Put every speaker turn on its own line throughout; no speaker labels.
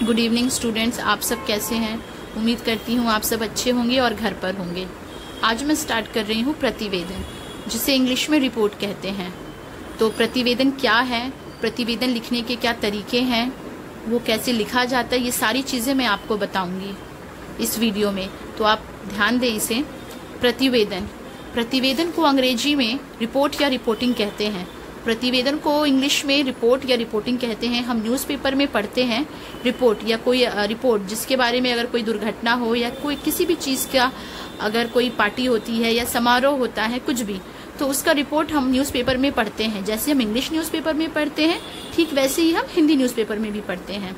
Good evening students, आप सब कैसे हैं? उम्मीद करती हूँ आप सब अच्छे होंगे और घर पर होंगे। आज मैं स्टार्ट कर रही हूँ प्रतिवेदन, जिसे इंग्लिश में रिपोर्ट कहते हैं। तो प्रतिवेदन क्या है, प्रतिवेदन लिखने के क्या तरीके हैं, वो कैसे लिखा जाता है, ये सारी चीज़ें मैं आपको बताऊँगी इस वीडियो में। तो आप ध्यान दें इसे। प्रतिवेदन को अंग्रेजी में रिपोर्ट या रिपोर्टिंग कहते हैं। प्रतिवेदन को इंग्लिश में रिपोर्ट या रिपोर्टिंग कहते हैं। हम न्यूज़पेपर में पढ़ते हैं रिपोर्ट या कोई रिपोर्ट, जिसके बारे में अगर कोई दुर्घटना हो या कोई किसी भी चीज़ का अगर कोई पार्टी होती है या समारोह होता है, कुछ भी, तो उसका रिपोर्ट हम न्यूज़पेपर में पढ़ते हैं। जैसे हम इंग्लिश न्यूज़पेपर में पढ़ते हैं, ठीक वैसे ही हम हिंदी न्यूज़पेपर में भी पढ़ते हैं।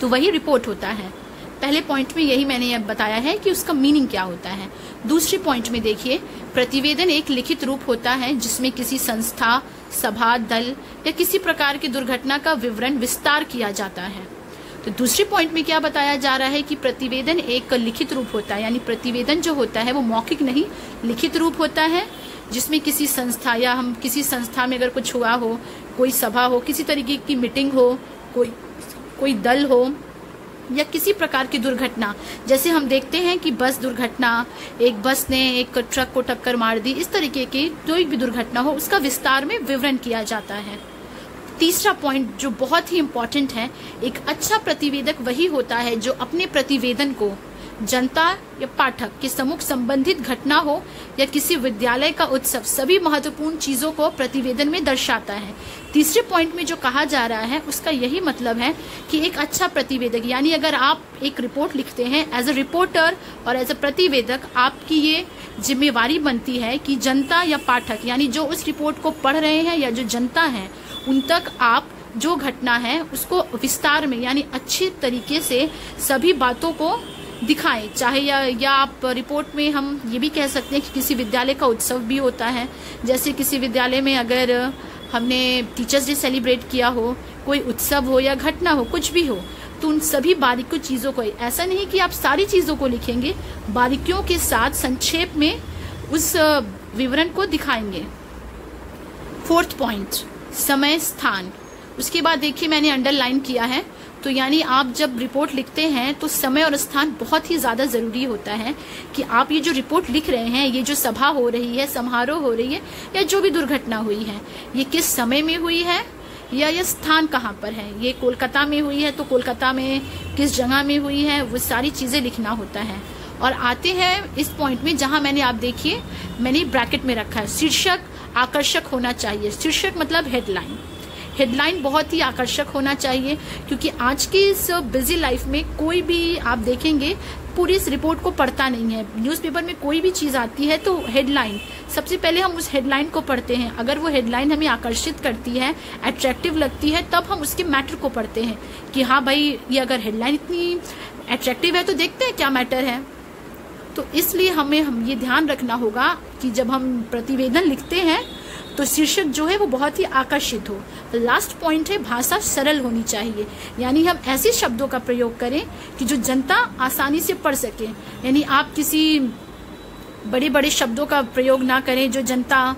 तो वही रिपोर्ट होता है। पहले पॉइंट में यही मैंने अब बताया है कि उसका मीनिंग क्या होता है। दूसरे पॉइंट में देखिए, प्रतिवेदन एक लिखित रूप होता है जिसमें किसी संस्था, सभा, दल या किसी प्रकार की दुर्घटना का विवरण विस्तार किया जाता है। तो दूसरे पॉइंट में क्या बताया जा रहा है कि प्रतिवेदन एक लिखित रूप होता है, यानी प्रतिवेदन जो होता है वो मौखिक नहीं, लिखित रूप होता है, जिसमें किसी संस्था या हम किसी संस्था में अगर कुछ हुआ हो, कोई सभा हो, किसी तरीके की मीटिंग हो, कोई दल हो या किसी प्रकार की दुर्घटना, जैसे हम देखते हैं कि बस दुर्घटना, एक बस ने एक ट्रक को टक्कर मार दी, इस तरीके की कोई भी दुर्घटना हो उसका विस्तार में विवरण किया जाता है। तीसरा पॉइंट जो बहुत ही इम्पोर्टेंट है, एक अच्छा प्रतिवेदक वही होता है जो अपने प्रतिवेदन को जनता या पाठक के सम्मुख संबंधित घटना हो या किसी विद्यालय का उत्सव, सभी महत्वपूर्ण चीजों को प्रतिवेदन में दर्शाता है। तीसरे पॉइंट में जो कहा जा रहा है उसका यही मतलब है कि एक अच्छा प्रतिवेदक, यानी अगर आप एक रिपोर्ट लिखते हैं एज अ रिपोर्टर और एज अ प्रतिवेदक, आपकी ये जिम्मेवारी बनती है कि जनता या पाठक, यानी जो उस रिपोर्ट को पढ़ रहे हैं या जो जनता है, उन तक आप जो घटना है उसको विस्तार में, यानी अच्छे तरीके से सभी बातों को दिखाएं। चाहे या आप रिपोर्ट में हम ये भी कह सकते हैं कि किसी विद्यालय का उत्सव भी होता है। जैसे किसी विद्यालय में अगर हमने टीचर्स डे सेलिब्रेट किया हो, कोई उत्सव हो या घटना हो, कुछ भी हो, तो उन सभी बारीकी चीज़ों को, ऐसा नहीं कि आप सारी चीज़ों को लिखेंगे, बारीकियों के साथ संक्षेप में उस विवरण को दिखाएंगे। फोर्थ पॉइंट, समय, स्थान। उसके बाद देखिए मैंने अंडरलाइन किया है, तो यानी आप जब रिपोर्ट लिखते हैं तो समय और स्थान बहुत ही ज़्यादा ज़रूरी होता है कि आप ये जो रिपोर्ट लिख रहे हैं, ये जो सभा हो रही है, समारोह हो रही है या जो भी दुर्घटना हुई है, ये किस समय में हुई है या ये स्थान कहाँ पर है। ये कोलकाता में हुई है तो कोलकाता में किस जगह में हुई है, वो सारी चीज़ें लिखना होता है। और आते हैं इस पॉइंट में जहाँ मैंने, आप देखिए मैंने ब्रैकेट में रखा है, शीर्षक आकर्षक होना चाहिए। शीर्षक मतलब हेडलाइन। हेडलाइन बहुत ही आकर्षक होना चाहिए, क्योंकि आज की इस बिजी लाइफ में कोई भी आप देखेंगे पूरी इस रिपोर्ट को पढ़ता नहीं है। न्यूज़पेपर में कोई भी चीज़ आती है तो हेडलाइन, सबसे पहले हम उस हेडलाइन को पढ़ते हैं। अगर वो हेडलाइन हमें आकर्षित करती है, अट्रैक्टिव लगती है, तब हम उसके मैटर को पढ़ते हैं कि हाँ भाई, ये अगर हेडलाइन इतनी अट्रैक्टिव है तो देखते हैं क्या मैटर है। तो इसलिए हम ये ध्यान रखना होगा कि जब हम प्रतिवेदन लिखते हैं तो शीर्षक जो है वो बहुत ही आकर्षित हो। लास्ट पॉइंट है, भाषा सरल होनी चाहिए, यानी हम ऐसे शब्दों का प्रयोग करें कि जो जनता आसानी से पढ़ सके। यानी आप किसी बड़े बड़े शब्दों का प्रयोग ना करें जो जनता